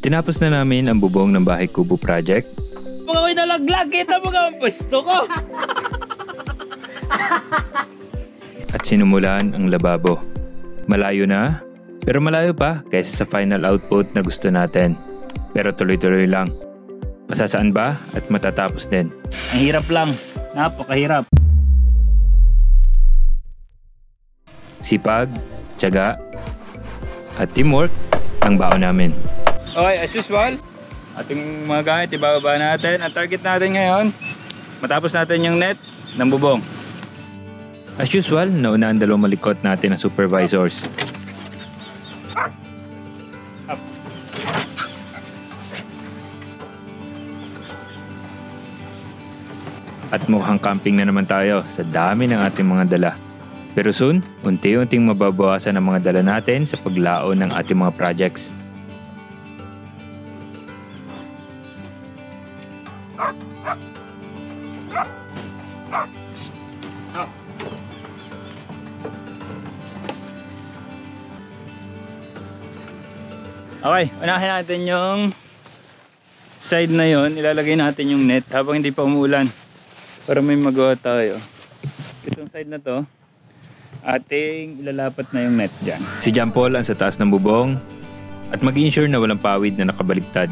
Tinapos na namin ang bubong ng bahay kubo project. Pag ako'y nalaglag, kita mo nga ang pwesto ko. At sinumulan ang lababo. Malayo na, pero malayo pa kaysa sa final output na gusto natin. Pero tuloy-tuloy lang. Masasaan ba at matatapos din? Ang hirap lang. Napakahirap. Sipag, tiyaga, at teamwork ang baon namin. Okay, as usual, ating mga gamit ibababa natin. Ang target natin ngayon, matapos natin yung net ng bubong. As usual, nauna ang dalawang malikot natin ng supervisors. Up. At mukhang camping na naman tayo sa dami ng ating mga dala. Pero soon, unti-unting mababawasan ang mga dala natin sa paglaon ng ating mga projects. Okay, unahin natin yung side na yon. Ilalagay natin yung net habang hindi pa umuulan para may magawa tayo. Itong side na to, ating ilalapat na yung net dyan. Si John Paul ang sa taas ng bubong at mag-ensure na walang pawid na nakabaligtad.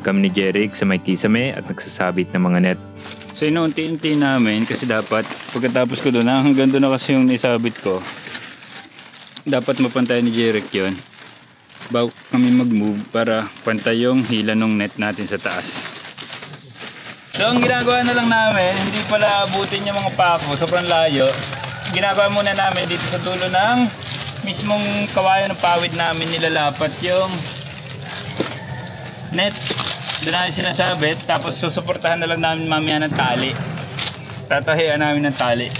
Kami ni Jeric sa may kisame at nagsasabit ng mga net. So inuunti-unti namin kasi dapat pagkatapos ko doon, hanggang doon na kasi yung isabit ko. Dapat mapantay ni Jeric yun bago kami mag-move para pantay yung hila ng net natin sa taas. So ang ginagawa na lang namin, hindi pala abutin yung mga pako, sobrang layo. Ginagawa muna namin dito sa dulo ng mismong kawayan ng pawid namin, nilalapat yung net. Doon namin sinasabit, tapos susuportahan na lang namin mamaya ng tali. Tatahian namin ng tali.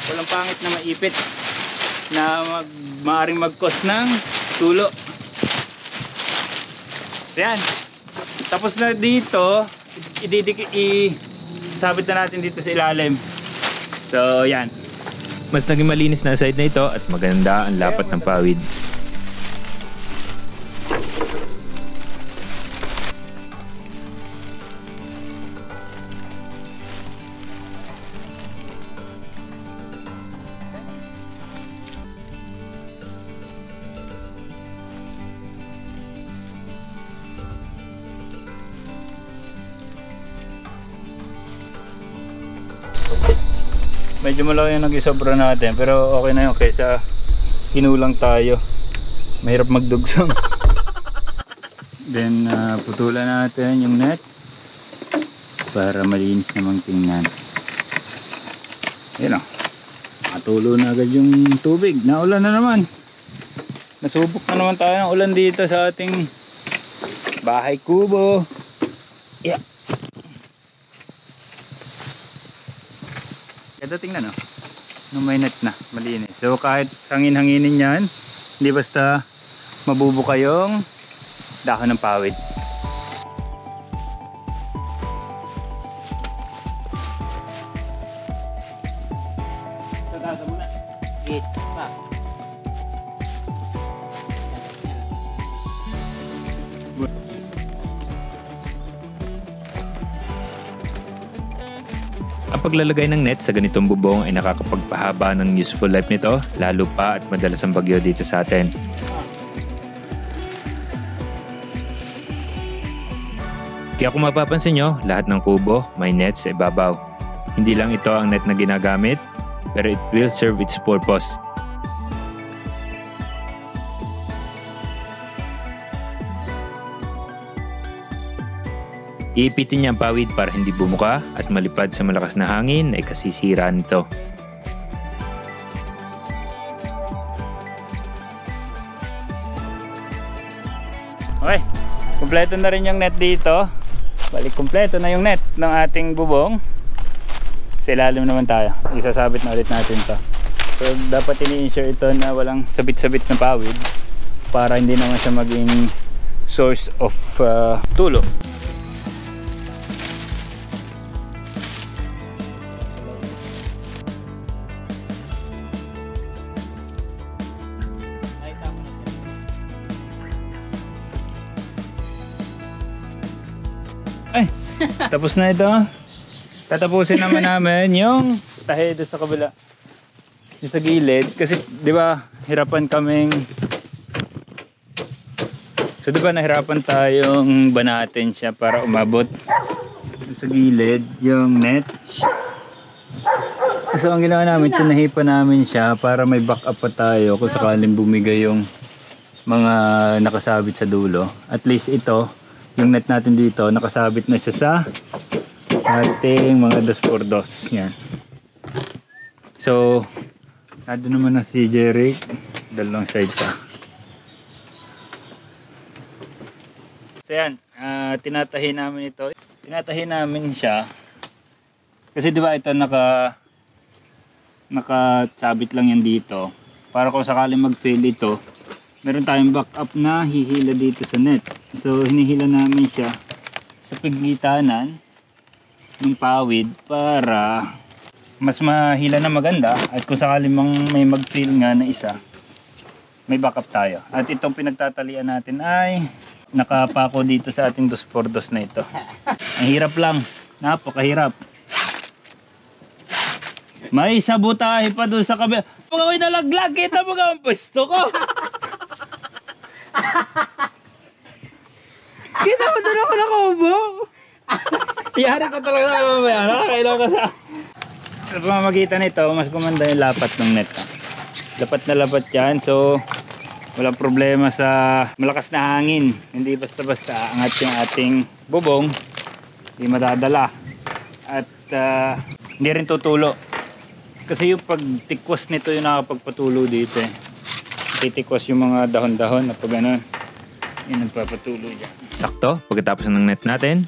Walang pangit na maipit na maaaring mag-cause ng tulo. Ayan. Tapos na dito, isabit na natin dito sa ilalim. So, yan. Mas naging malinis na side na ito at maganda ang lapat ng pawid. Medyo malaki yung nag-isobra natin, pero okay na yun kaysa kinulang tayo. Mahirap magdugsong. Then putulan natin yung net para malinis namang tingnan. Ayan o, matulo na agad yung tubig. Naulan na naman. Nasubok na naman tayo ng ulan dito sa ating bahay kubo. Yeah. Ito tingnan o, nung may net na, malinis. So kahit hangin-hanginin yan, hindi basta mabubuka yung dahon ng pawid. Tatasa muna. Sige, pa. Ang paglalagay ng net sa ganitong bubong ay nakakapagpahaba ng useful life nito, lalo pa at madalas ang bagyo dito sa atin. Kaya kung mapapansin nyo, lahat ng kubo may net sa ibabaw. Hindi lang ito ang net na ginagamit, pero it will serve its purpose. Iipitin niya ang pawid para hindi bumuka at malipad sa malakas na hangin ay kasisira nito. Okay, kumpleto na rin yung net dito. Balik kumpleto na yung net ng ating bubong. Sa ilalim naman tayo. Isasabit na ulit natin to. So dapat ini-ensure ito na walang sabit-sabit na pawid para hindi naman siya maging source of tulo. Ay, tapos na ito. Tatapusin naman namin yung tahe doon sa kabila. Yung sa gilid. Kasi, di ba, hirapan kaming... So, di ba, nahirapan tayong banatin siya para umabot sa gilid yung net. So, ang ginawa namin, tinahipan namin siya para may backup pa tayo kung sakaling bumigay yung mga nakasabit sa dulo. At least ito, yung net natin dito, nakasabit na siya sa ating mga 2x2. Yan. So, nado naman na si Jeric. Dalawang side pa. So yan, tinatahi namin ito. Tinatahi namin siya. Kasi di ba ito nakasabit lang yan dito. Para kung sakaling mag-fail ito, meron tayong backup na hihila dito sa net. So hinihila namin siya sa pagitanan ng pawid para mas mahila na maganda. At kung sakaling may mag-fail nga na isa, may backup tayo. At itong pinagtatalian natin ay nakapako dito sa ating 2x2 na ito. Ang hirap lang. Napakahirap. May sabotahe pa doon sa kabila. Pag ako'y nalaglag, kita mo nga ang pwesto ko. Kita mo doon ako nakaubo. Yari ko talaga mamaya. Nakakailaw ka sa pamamagitan nito, mas gumanda yung lapat ng net. Lapat na lapat yan. So, walang problema sa malakas na hangin. Hindi basta-basta angat yung ating bubong. Hindi madadala. At hindi rin tutulo. Kasi yung pagtikwas nito yung nakapagpatulo dito eh. Titikwas yung mga dahon-dahon na pag gano'n. Yung nagpapatulo dyan. Sakto, pagkatapos ng net natin.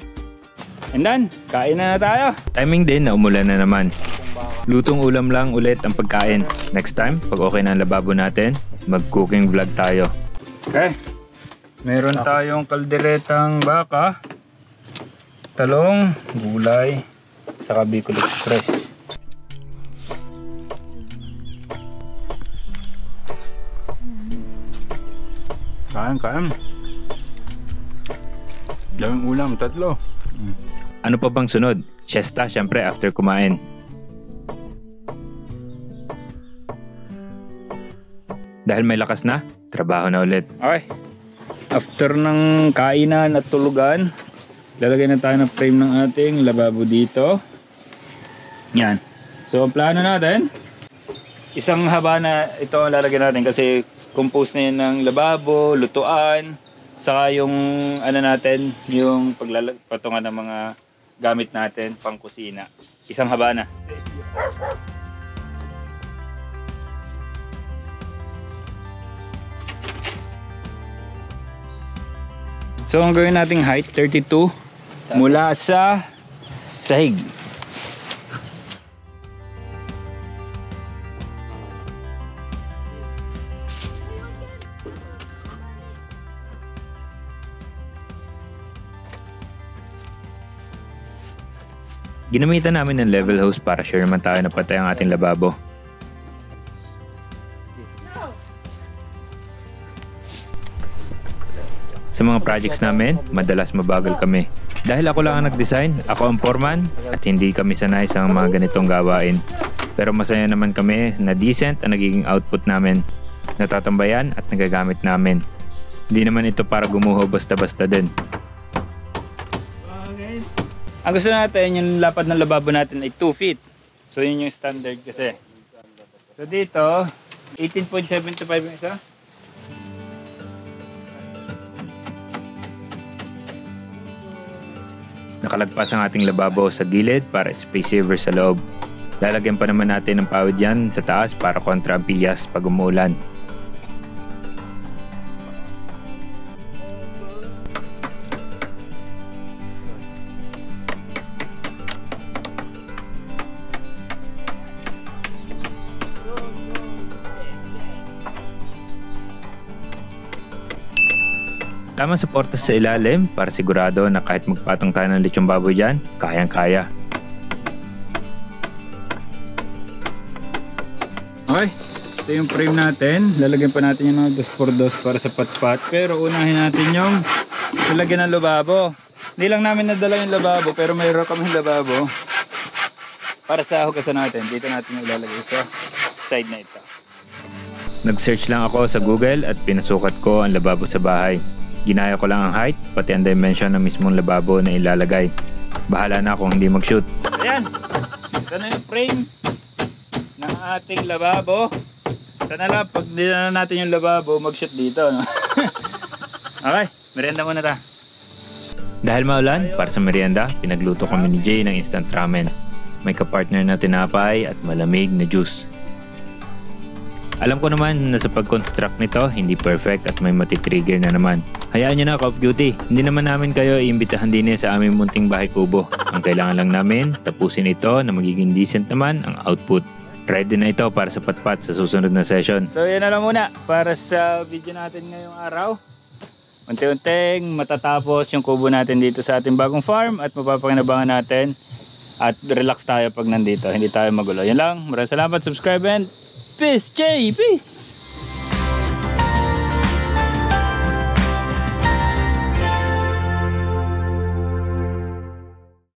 And then, kain na tayo. Timing din na umulan na naman. Lutong ulam lang ulit ang pagkain. Next time, pag okay na ang lababo natin, mag-cooking vlog tayo. Okay. Meron tayong kalderetang baka, talong, gulay, saka Bicol Express. Kain. Daming ulam, 3. Ano pa bang sunod? Siesta, syempre, after kumain. Dahil may lakas na, trabaho na ulit. Okay. After ng kainan at tulugan, lalagay na tayo ng frame ng ating lababo dito. Yan. So, ang plano natin, isang haba na ito ang lalagay natin kasi compose na yun ng lababo, lutuan, saka yung ano natin, yung pagpatungan ng mga gamit natin pang kusina. Isang haba na. So ang gawin nating height 32 mula sa sahig. Ginamitan namin ng level hose para sure naman tayo na patay ang ating lababo. Sa mga projects namin, madalas mabagal kami. Dahil ako lang ang nag-design, ako ang foreman, at hindi kami sanay sa mga ganitong gawain. Pero masaya naman kami na decent ang nagiging output namin. Natatambayan at nagagamit namin. Hindi naman ito para gumuho basta-basta din. Ang gusto natin, yung lapad ng lababo natin ay 2 feet. So yun yung standard kasi. So dito, 18.75 yung isa. Nakalagpas ang ating lababo sa gilid para space saver sa loob. Lalagyan pa naman natin ng pawid yan sa taas para kontra ang piyas pag umuulan. Tamang suporta sa ilalim para sigurado na kahit magpatong tayo ng lechong baboy dyan, kayang-kaya. Okay, ito yung frame natin. Lalagyan pa natin yung 2x2 para sa patpat. Pero unahin natin yung lalagyan ng lababo. Hindi lang namin nadala yung lababo, pero mayroon kami lababo. Para sa hugasan natin, dito natin ilalagay sa side na ito. Nag-search lang ako sa Google at pinasukat ko ang lababo sa bahay. Ginaya ko lang ang height, pati ang dimension ng mismong lababo na ilalagay. Bahala na kung hindi mag-shoot. Ayan, ito na yung frame ng ating lababo. Ito na lang, pag dinala natin yung lababo, mag-shoot dito. No? Okay, merienda muna ta. Dahil maulan, para sa merienda, pinagluto kami ni Jay ng instant ramen. May kapartner na tinapay at malamig na juice. Alam ko naman na sa pag-construct nito, hindi perfect at may matitrigger na naman. Hayaan nyo na, Call of Duty. Hindi naman namin kayo iimbitahan din sa aming munting bahay kubo. Ang kailangan lang namin, tapusin ito na magiging decent naman ang output. Ready na ito para sa patpat sa susunod na session. So yan na lang muna para sa video natin ngayong araw. Unti-unting matatapos yung kubo natin dito sa ating bagong farm at mapapakinabangan natin at relax tayo pag nandito, hindi tayo magulo. Yan lang, maraming salamat, subscribe and peace, Jay, peace!